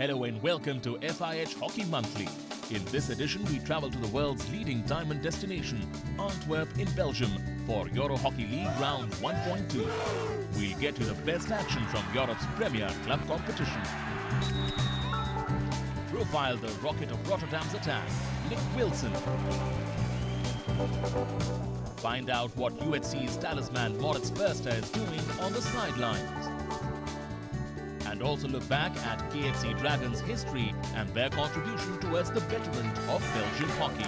Hello and welcome to FIH Hockey Monthly. In this edition, we travel to the world's leading diamond destination, Antwerp in Belgium, for Euro Hockey League Round 1.2. We'll get you the best action from Europe's premier club competition. Profile the rocket of Rotterdam's attack, Nick Wilson. Find out what UHC's talisman Moritz Förster is doing on the sidelines. And also look back at KHC Dragons' history and their contribution towards the betterment of Belgian hockey.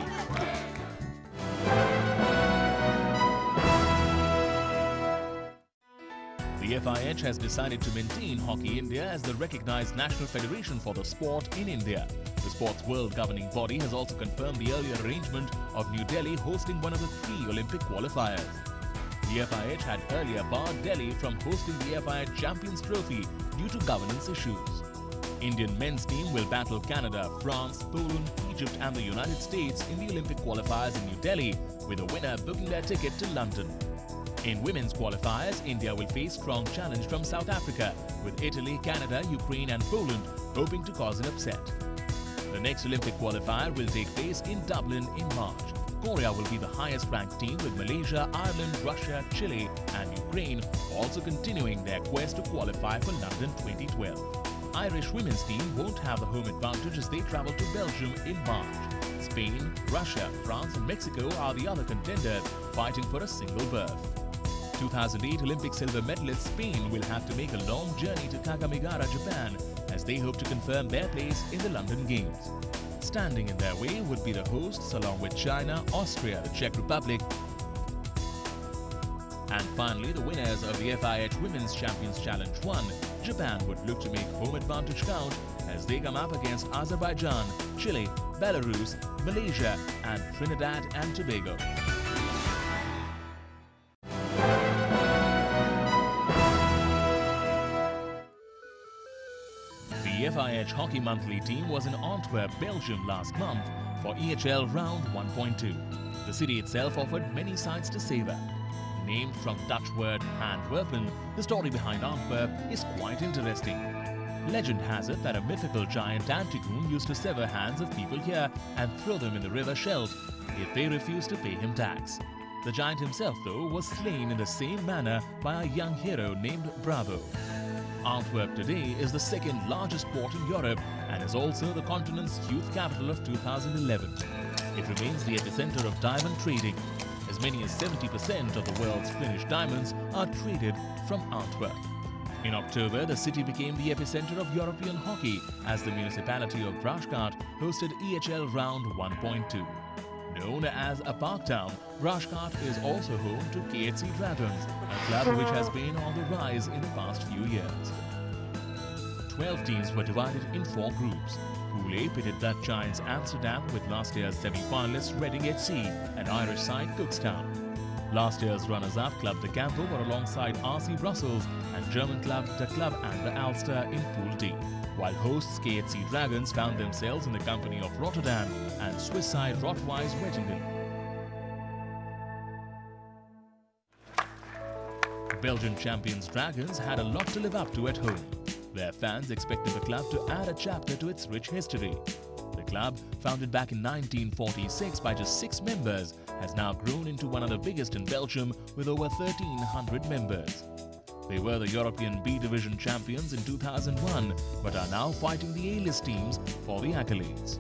The FIH has decided to maintain Hockey India as the recognized national federation for the sport in India. The sports world governing body has also confirmed the earlier arrangement of New Delhi hosting one of the 3 Olympic qualifiers. The FIH had earlier barred Delhi from hosting the FIH Champions Trophy due to governance issues. Indian men's team will battle Canada, France, Poland, Egypt and the United States in the Olympic qualifiers in New Delhi, with the winner booking their ticket to London. In women's qualifiers, India will face strong challenge from South Africa, with Italy, Canada, Ukraine and Poland hoping to cause an upset. The next Olympic qualifier will take place in Dublin in March. Korea will be the highest-ranked team, with Malaysia, Ireland, Russia, Chile and Ukraine also continuing their quest to qualify for London 2012. Irish women's team won't have the home advantage as they travel to Belgium in March. Spain, Russia, France and Mexico are the other contenders fighting for a single berth. 2008 Olympic silver medalist Spain will have to make a long journey to Kakamegara, Japan, as they hope to confirm their place in the London Games. Standing in their way would be the hosts along with China, Austria, the Czech Republic, and finally the winners of the FIH Women's Champions Challenge 1, Japan would look to make home advantage count as they come up against Azerbaijan, Chile, Belarus, Malaysia and Trinidad and Tobago. The FIH Hockey Monthly team was in Antwerp, Belgium last month for EHL Round 1.2. The city itself offered many sights to savour. Named from Dutch word Antwerpen, the story behind Antwerp is quite interesting. Legend has it that a mythical giant Antigoon used to sever hands of people here and throw them in the river Scheldt if they refused to pay him tax. The giant himself, though, was slain in the same manner by a young hero named Bravo. Antwerp today is the second largest port in Europe and is also the continent's youth capital of 2011. It remains the epicenter of diamond trading. As many as 70% of the world's finished diamonds are traded from Antwerp. In October, the city became the epicenter of European hockey as the municipality of Raasgaard hosted EHL Round 1.2. Known as a park town, Raasgaard is also home to KHC Dragons, a club which has been on the rise in the past few years. 12 teams were divided in 4 groups. Pool A pitted Dutch giants Amsterdam with last year's semi-finalists Reading FC and Irish side Cookstown. Last year's runners-up Club de Campbell were alongside RC Brussels and German club De Club and the Ulster in Pool D, while hosts KHC Dragons found themselves in the company of Rotterdam and Swiss side Rot-Weiss Wettingen. Belgian champions Dragons had a lot to live up to at home. Their fans expected the club to add a chapter to its rich history. The club, founded back in 1946 by just 6 members, has now grown into one of the biggest in Belgium with over 1,300 members. They were the European B Division champions in 2001, but are now fighting the A-list teams for the accolades.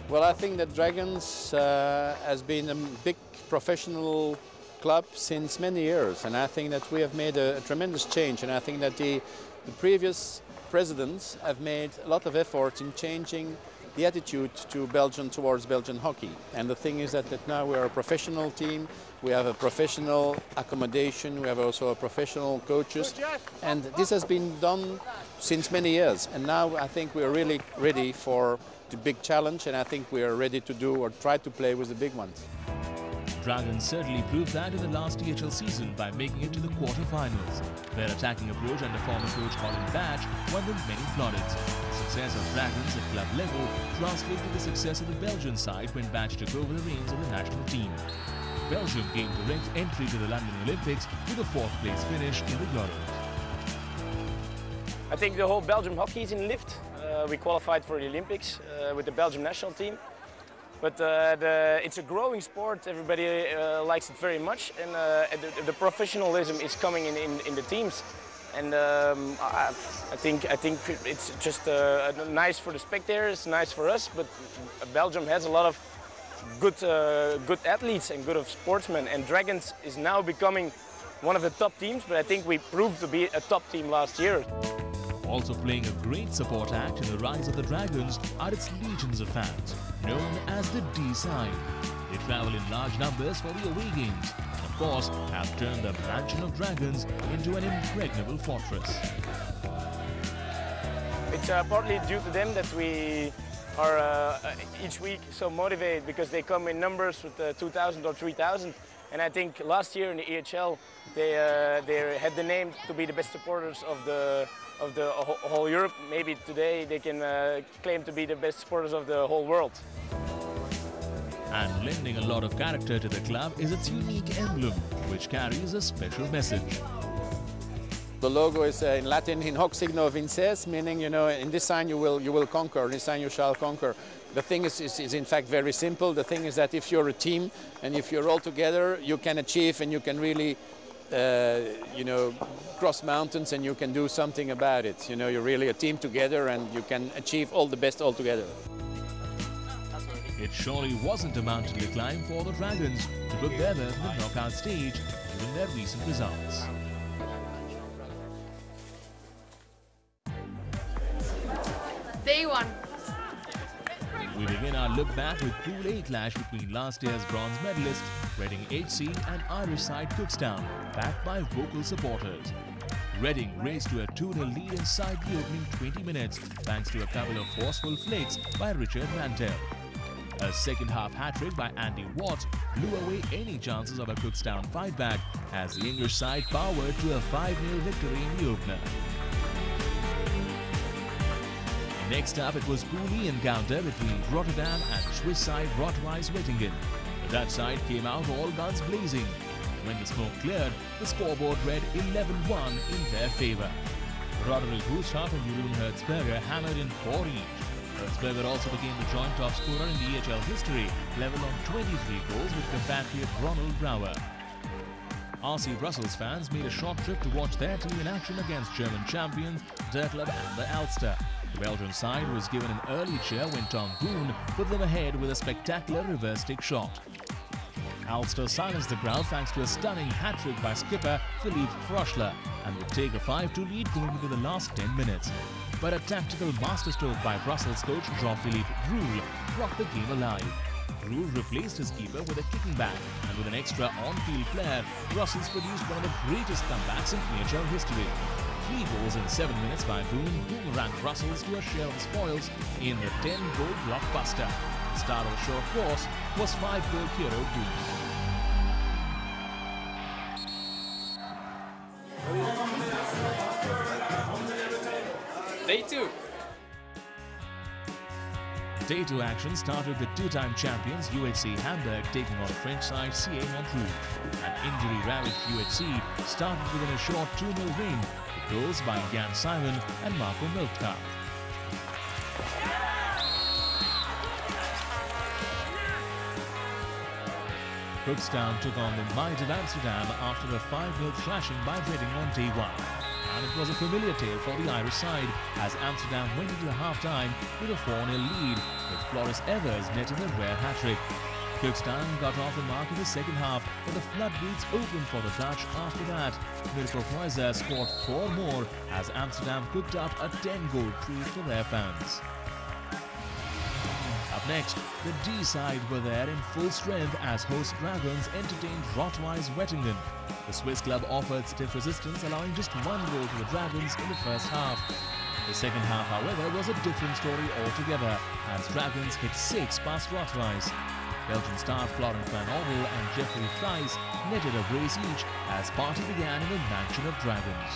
Well, I think that Dragons has been a big professional club since many years, and I think that we have made a tremendous change, and I think that the previous presidents have made a lot of effort in changing the attitude to Belgium towards Belgian hockey. And the thing is that now we are a professional team, we have a professional accommodation, we have also a professional coaches, and this has been done since many years. And now I think we are really ready for the big challenge, and I think we are ready to do or try to play with the big ones. Dragons certainly proved that in the last EHL season by making it to the quarter-finals. Their attacking approach under former coach Colin Batch won them many plaudits. The success of Dragons at club level translated to the success of the Belgian side when Batch took over the reins of the national team. Belgium gained direct entry to the London Olympics with a 4th place finish in the Euros. I think the whole Belgium hockey is in lift. We qualified for the Olympics with the Belgium national team. But it's a growing sport. Everybody likes it very much, and the professionalism is coming in the teams. And I think it's just nice for the spectators, nice for us. But Belgium has a lot of good athletes and good sportsmen, and Dragons is now becoming one of the top teams. But I think we proved to be a top team last year. Also playing a great support act in the rise of the Dragons are its legions of fans, known as the D side. They travel in large numbers for the away games, and of course have turned the mansion of Dragons into an impregnable fortress. It's partly due to them that we are each week so motivated, because they come in numbers with 2,000 or 3,000. And I think last year in the EHL they had the name to be the best supporters of the whole Europe. Maybe today they can claim to be the best supporters of the whole world. And lending a lot of character to the club is its unique emblem, which carries a special message. The logo is in Latin, in hoc signo vinces, meaning, you know, in this sign you will conquer, in this sign you shall conquer. The thing is in fact very simple. The thing is that if you're a team and if you're all together, you can achieve and you can really, you know, cross mountains, and you can do something about it. You know, you're really a team together and you can achieve all the best all together. It surely wasn't a mountain to climb for the Dragons to book their berth in the knockout stage, given their recent results. Day one. We begin our look back with Pool A clash between last year's bronze medalists Reading HC and Irish side Cookstown, backed by vocal supporters. Reading raced to a 2-0 lead inside the opening 20 minutes thanks to a couple of forceful flicks by Richard Mantel. A second-half hat-trick by Andy Watts blew away any chances of a Cookstown fight-back as the English side powered to a 5-0 victory in the opener. Next up, it was Pool E encounter between Rotterdam and Swiss side Rot-Weiss Wettingen. The Dutch side came out all guns blazing. When the smoke cleared, the scoreboard read 11-1 in their favour. Roderick Hoesthoff and Jeroen Hertzberger hammered in 4 each. Hertzberger also became the joint top scorer in the EHL history, level on 23 goals with compatriot Ronald Brouwer. RC Brussels fans made a short trip to watch their team in action against German champions Der Club and the Ulster. The Belgian side was given an early cheer when Tom Boone put them ahead with a spectacular reverse stick shot. Ulster silenced the crowd thanks to a stunning hat-trick by skipper Philippe Froschler and would take a 5-2 lead going into the last 10 minutes. But a tactical masterstroke by Brussels coach Jean-Philippe Droul brought the game alive. Droul replaced his keeper with a kicking back, and with an extra on-field flair, Brussels produced one of the greatest comebacks in EHL history. 3 goals in 7 minutes by Boone boomeranged Brussels to a share of the spoils in the 10-goal blockbuster. The star of the show, of course, was 5-goal hero Boone. Day 2. Day 2 action started with 2-time champions UHC Hamburg taking on French side CA Montrouge. An injury-ravaged UHC started within a short 2-0 win, with goals by Jan Simon and Marco Miltka. Cookstown took on the might of Amsterdam after a 5-0 thrashing by Reading on day 1. And it was a familiar tale for the Irish side as Amsterdam went into half-time with a 4-0 lead, with Floris Evers netting a rare hat-trick. Cookstown got off the mark in the second half, but the floodgates opened for the Dutch after that. Mirko Kreuzer scored 4 more as Amsterdam cooked up a 10-goal treat for their fans. Up next, the D side were there in full strength as host Dragons entertained Rot-Weiss Wettingen. The Swiss club offered stiff resistance, allowing just 1 goal to the Dragons in the first half. The second half, however, was a different story altogether as Dragons hit 6 past Rot-Weiss. Belgian star Florent van Ordel and Jeffrey Fries netted a brace each as party began in the mansion of Dragons.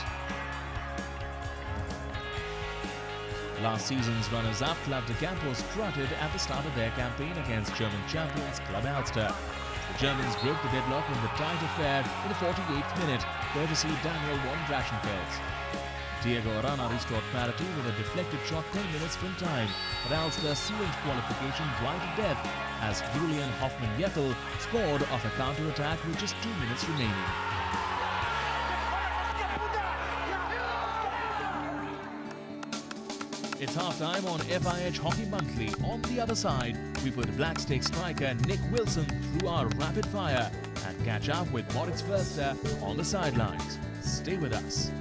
Last season's runners-up Club de Campos strutted at the start of their campaign against German champions Club Ulster. The Germans broke the deadlock in the tight affair in the 48th minute, courtesy Daniel von Drachenfels. Diego Arana restored parity with a deflected shot 10 minutes from time, but Ulster's sealed qualification dry to death as Julian Hoffmann-Yettel scored off a counter-attack with just 2 minutes remaining. It's half-time on FIH Hockey Monthly. On the other side, we put Black Stick striker Nick Wilson through our rapid fire and catch up with Moritz Förster on the sidelines. Stay with us.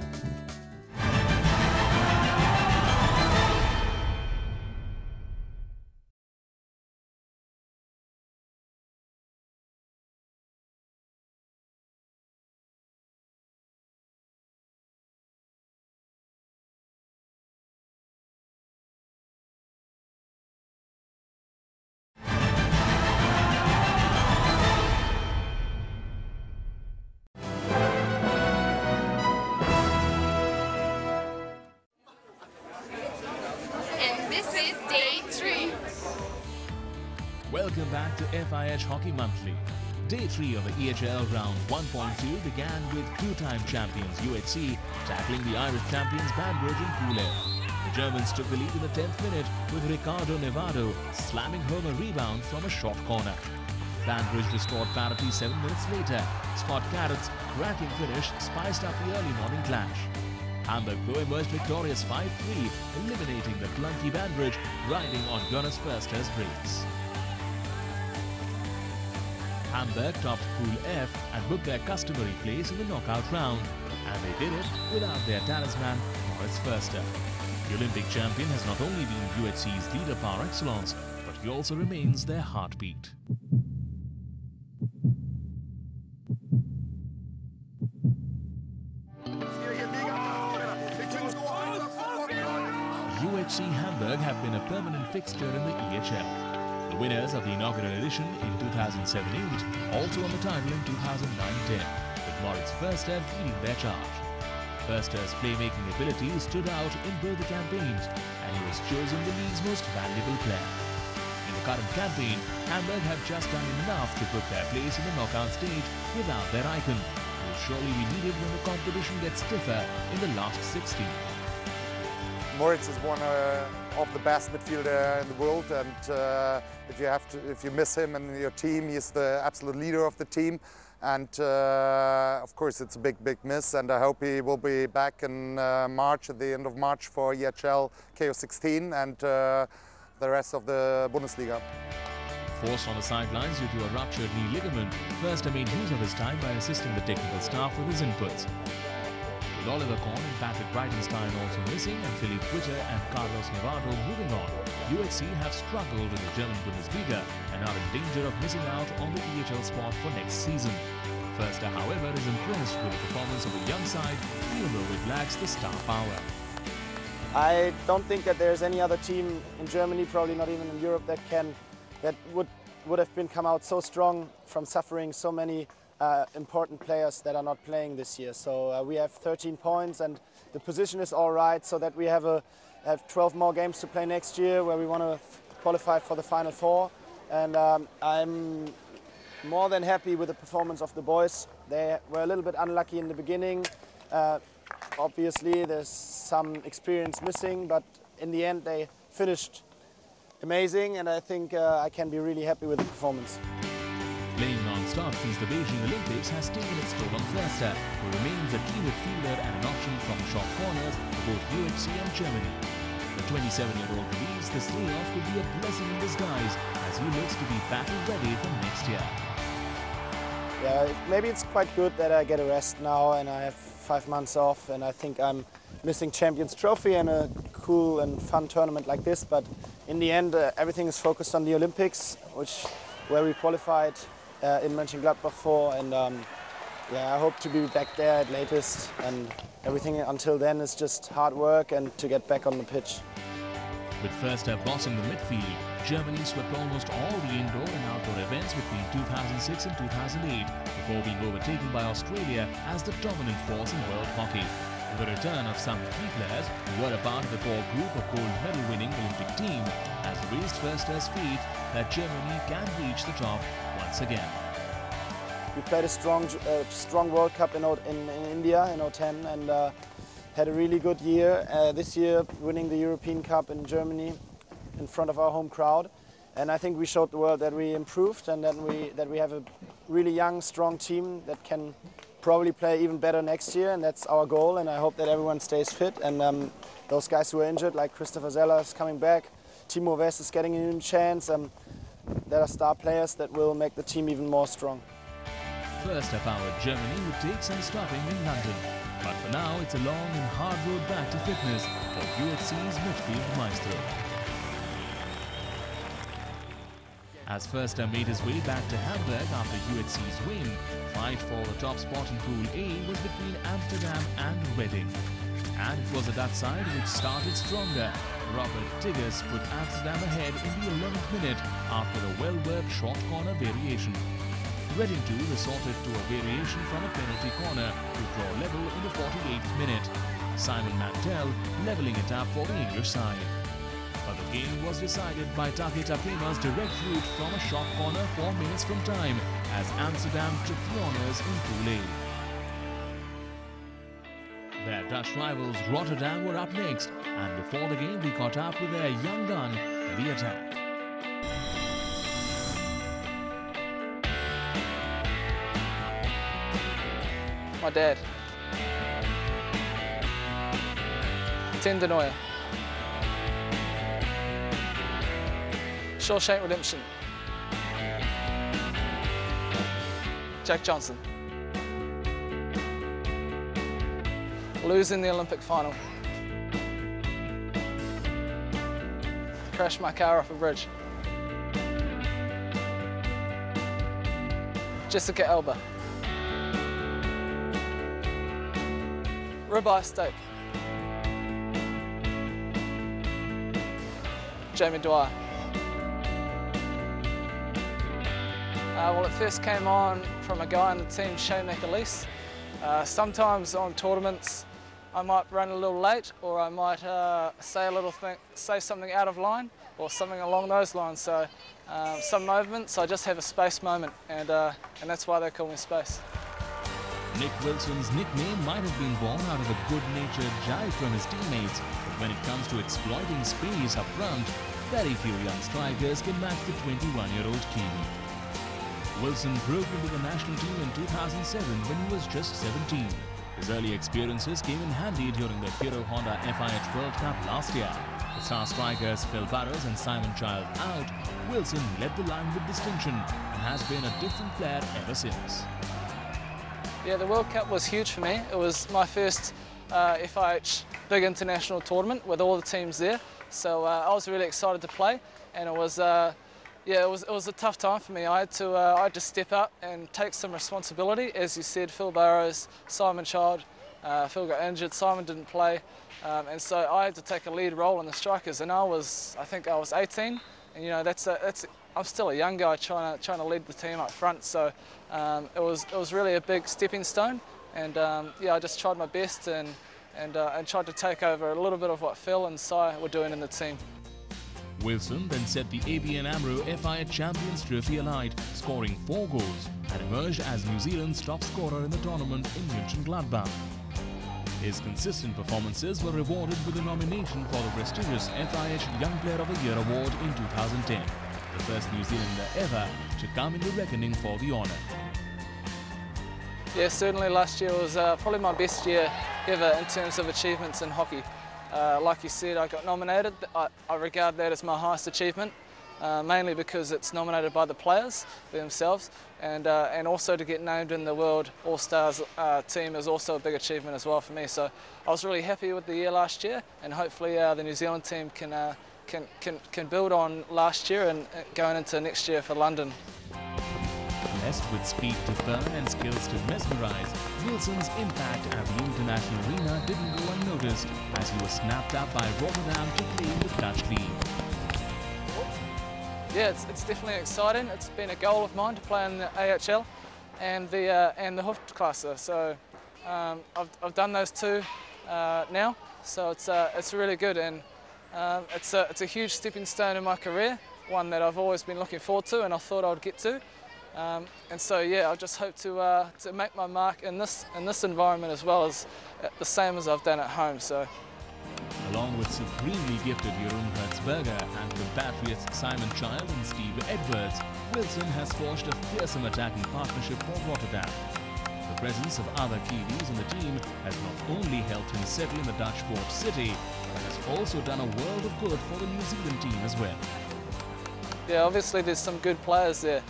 Welcome back to FIH Hockey Monthly. Day 3 of the EHL Round 1.2 began with two-time champions UHC tackling the Irish champions Banbridge in Pool F. The Germans took the lead in the 10th minute with Ricardo Nevado slamming home a rebound from a short corner. Banbridge restored parity 7 minutes later. Scott Carrott's cracking finish spiced up the early morning clash. Hamburg though emerged victorious 5-3, eliminating the clunky Banbridge riding on Jonas Förster's brakes. Hamburg topped Pool F and booked their customary place in the knockout round, and they did it without their talisman, Moritz Förster. The Olympic champion has not only been UHC's leader par excellence, but he also remains their heartbeat. UHC Hamburg have been a permanent fixture in the EHL. The winners of the inaugural edition in 2007-8 also won the title in 2009-10, with Moritz Förster leading their charge. Förster's playmaking ability stood out in both the campaigns, and he was chosen the league's most valuable player. In the current campaign, Hamburg have just done enough to put their place in the knockout stage without their icon, who will surely be needed when the competition gets stiffer in the last 16. Moritz is one of the best midfielder in the world, and if you miss him in your team, he's the absolute leader of the team. And of course, it's a big miss, and I hope he will be back in March, at the end of March, for EHL KO16 and the rest of the Bundesliga. Forced on the sidelines due to a ruptured knee ligament, Förster made use of his time by assisting the technical staff with his inputs. With Oliver Kahn and Patrick Breitenstein also missing, and Philippe Witter and Carlos Nevado moving on, UHC have struggled in the German Bundesliga and are in danger of missing out on the EHL spot for next season. Förster, however, is impressed with the performance of the young side, even though it lacks the star power. I don't think that there's any other team in Germany, probably not even in Europe, that would have come out so strong from suffering so many important players that are not playing this year. So we have 13 points, and the position is all right, so that we have 12 more games to play next year where we want to qualify for the Final Four. And I'm more than happy with the performance of the boys. They were a little bit unlucky in the beginning. Obviously there's some experience missing, but in the end they finished amazing, and I think I can be really happy with the performance. Playing non-stop since the Beijing Olympics has taken its toll on Förster, who remains a key midfielder and an option from short corners for both UHC and Germany. The 27-year-old believes this layoff could be a blessing in disguise as he looks to be battle-ready for next year. Yeah, maybe it's quite good that I get a rest now and I have 5 months off, and I think I'm missing Champions Trophy and a cool and fun tournament like this, but in the end everything is focused on the Olympics, where we qualified in Mönchengladbach for, and yeah, I hope to be back there at latest, and everything until then is just hard work and to get back on the pitch. With Förster bossing the midfield, Germany swept almost all the indoor and outdoor events between 2006 and 2008 before being overtaken by Australia as the dominant force in world hockey. The return of some key players who were a part of the core group of gold medal-winning Olympic team has raised Förster's faith that Germany can reach the top once again. We played a strong World Cup in India in 2010, and had a really good year this year, winning the European Cup in Germany in front of our home crowd. And I think we showed the world that we improved and that we have a really young, strong team that can probably play even better next year, and that's our goal. And I hope that everyone stays fit. And those guys who are injured, like Christopher Zeller is coming back, Timo West is getting a new chance. There are star players that will make the team even more strong. First up, our Germany would take some stopping in London. But for now, it's a long and hard road back to fitness for UHC's midfield maestro. As Förster made his way back to Hamburg after UHC's win, fight for the top spot in Pool A was between Amsterdam and Reading. And it was a Dutch side which started stronger. Robert Tigges put Amsterdam ahead in the 11th minute after a well-worked short corner variation. Reading too resorted to a variation from a penalty corner to draw level in the 48th minute. Simon Mantell levelling it up for the English side. But the game was decided by Taki Tapema's direct route from a short corner 4 minutes from time as Amsterdam took the honours in Pool A. Their Dutch rivals Rotterdam were up next, and before the game we caught up with their young gun in the attack. My dad. Ten de Nooijer. Shawshank Redemption. Jack Johnson. Losing the Olympic final. Crashed my car off a bridge. Jessica Alba. Ribeye steak. Jamie Dwyer. Well, it first came on from a guy on the team, Shane McAleese. Sometimes on tournaments, I might run a little late, or I might say something out of line, or something along those lines. So some moments, I just have a space moment, and that's why they call me Space. Nick Wilson's nickname might have been born out of a good-natured jive from his teammates, but when it comes to exploiting space up front, very few young strikers can match the 21-year-old Kiwi. Wilson broke into the national team in 2007 when he was just 17. His early experiences came in handy during the Hero Honda FIH World Cup last year. With star strikers Phil Burrows and Simon Child out, Wilson led the line with distinction and has been a different player ever since. Yeah, the World Cup was huge for me. It was my first FIH big international tournament with all the teams there. So I was really excited to play, and it was it was a tough time for me. I had to step up and take some responsibility. As you said, Phil Burrows, Simon Child, Phil got injured, Simon didn't play, and so I had to take a lead role in the strikers. And I think I was 18, and you know I'm still a young guy trying to lead the team up front. So it was really a big stepping stone, and I just tried my best and tried to take over a little bit of what Phil and Si were doing in the team. Wilson then set the ABN AMRO FIH Champions Trophy alight, scoring 4 goals and emerged as New Zealand's top scorer in the tournament in Mönchengladbach. His consistent performances were rewarded with a nomination for the prestigious FIH Young Player of the Year award in 2010, the first New Zealander ever to come in the reckoning for the honour. Yeah, certainly last year was probably my best year ever in terms of achievements in hockey. Like you said, I got nominated. I regard that as my highest achievement, mainly because it's nominated by the players themselves, and also to get named in the World All-Stars team is also a big achievement as well for me. So I was really happy with the year last year, and hopefully the New Zealand team can build on last year and going into next year for London. Blessed with speed to burn and skills to mesmerize, Wilson's impact at the international arena didn't go unnoticed as he was snapped up by Rotterdam to play in the Dutch league. Yeah, it's definitely exciting. It's been a goal of mine to play in the AHL and the Hoofdklasse. So I've done those two now, so it's really good, and it's a huge stepping stone in my career, one that I've always been looking forward to and I thought I would get to. And so yeah, I just hope to make my mark in this environment as well as the same as I've done at home. So. Along with supremely gifted Jeroen Hertzberger and compatriots Simon Child and Steve Edwards, Wilson has forged a fearsome attacking partnership for Rotterdam. The presence of other Kiwis in the team has not only helped him settle in the Dutch port city, but has also done a world of good for the New Zealand team as well. Yeah, obviously there's some good players there.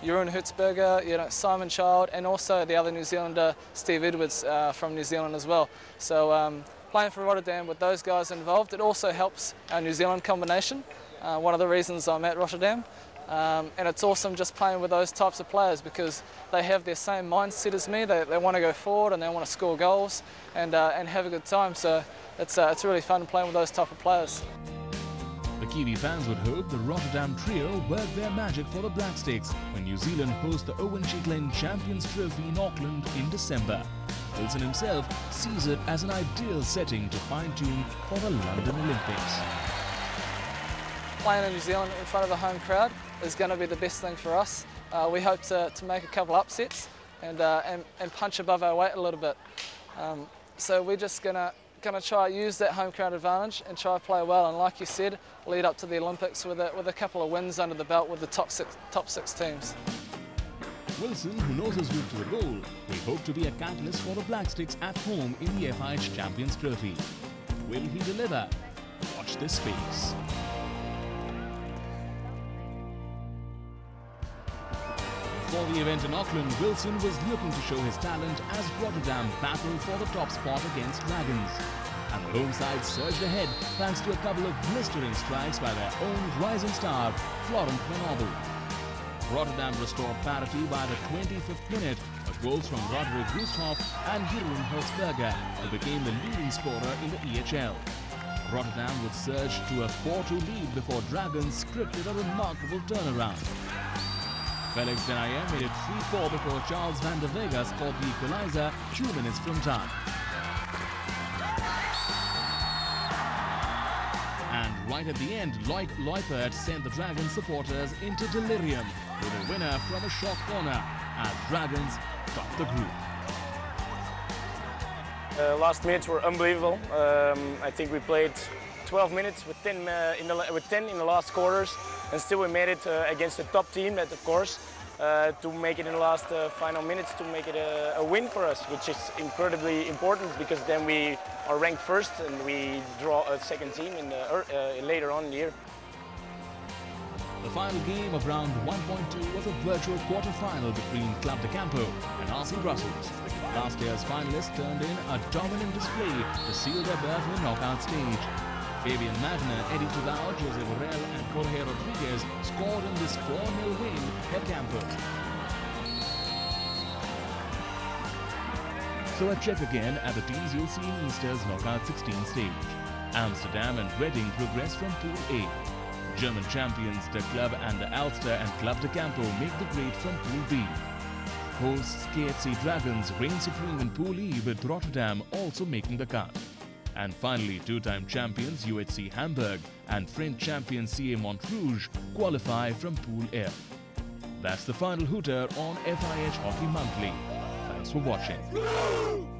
Jeroen Hertzberger, Simon Child, and also the other New Zealander, Steve Edwards, from New Zealand as well. So playing for Rotterdam with those guys involved, it also helps our New Zealand combination. One of the reasons I'm at Rotterdam. And it's awesome just playing with those types of players because they have their same mindset as me. They want to go forward and they want to score goals and have a good time. So it's really fun playing with those type of players. The Kiwi fans would hope the Rotterdam trio work their magic for the Black Sticks when New Zealand hosts the Owen Chicklin Champions Trophy in Auckland in December. Wilson himself sees it as an ideal setting to fine-tune for the London Olympics. Playing in New Zealand in front of a home crowd is going to be the best thing for us. We hope to make a couple upsets and punch above our weight a little bit. So we're just going to try to use that home crowd advantage and try to play well. And like you said, lead up to the Olympics with a couple of wins under the belt with the top six teams. Wilson, who knows his route to the goal, will hope to be a catalyst for the Black Sticks at home in the FIH Champions Trophy. Will he deliver? Watch this space. Before the event in Auckland, Wilson was looking to show his talent as Rotterdam battled for the top spot against Dragons. And the home side surged ahead thanks to a couple of blistering strikes by their own rising star, Florent Van Obbel. Rotterdam restored parity by the 25th minute, with goals from Roderick Gusthoff and Jeroen Hertzberger, who became the leading scorer in the EHL. Rotterdam would surge to a 4-2 lead before Dragons scripted a remarkable turnaround. Felix Denayer made it 3-4 before Charles van der Vega scored the equalizer 2 minutes from time. And right at the end, Loic Leupert sent the Dragons supporters into delirium with a winner from a short corner as Dragons topped the group. Last minutes were unbelievable. I think we played 12 minutes with 10 in the last quarters, and still we made it against a top team. That, of course, to make it in the last final minutes to make it a win for us, which is incredibly important because then we are ranked first and we draw a second team later on in the year. The final game of round 1.2 was a virtual quarter-final between Club de Campo and RC Brussels. Last year's finalists turned in a dominant display to seal their berth in the knockout stage. Fabian Magner, Eddie Tudao, Jose Borrell and Jorge Rodriguez scored in this 4-0 win for Campo. So a check again at the teams you'll see in Easter's knockout 16 stage. Amsterdam and Reading progress from Pool A. German champions De Club and De Ulster and Club de Campo make the grade from Pool B. Hosts KFC Dragons reign supreme in Pool E with Rotterdam also making the cut. And finally, two-time champions UHC Hamburg and French champion CA Montrouge qualify from Pool F. That's the final hooter on FIH Hockey Monthly. Thanks for watching.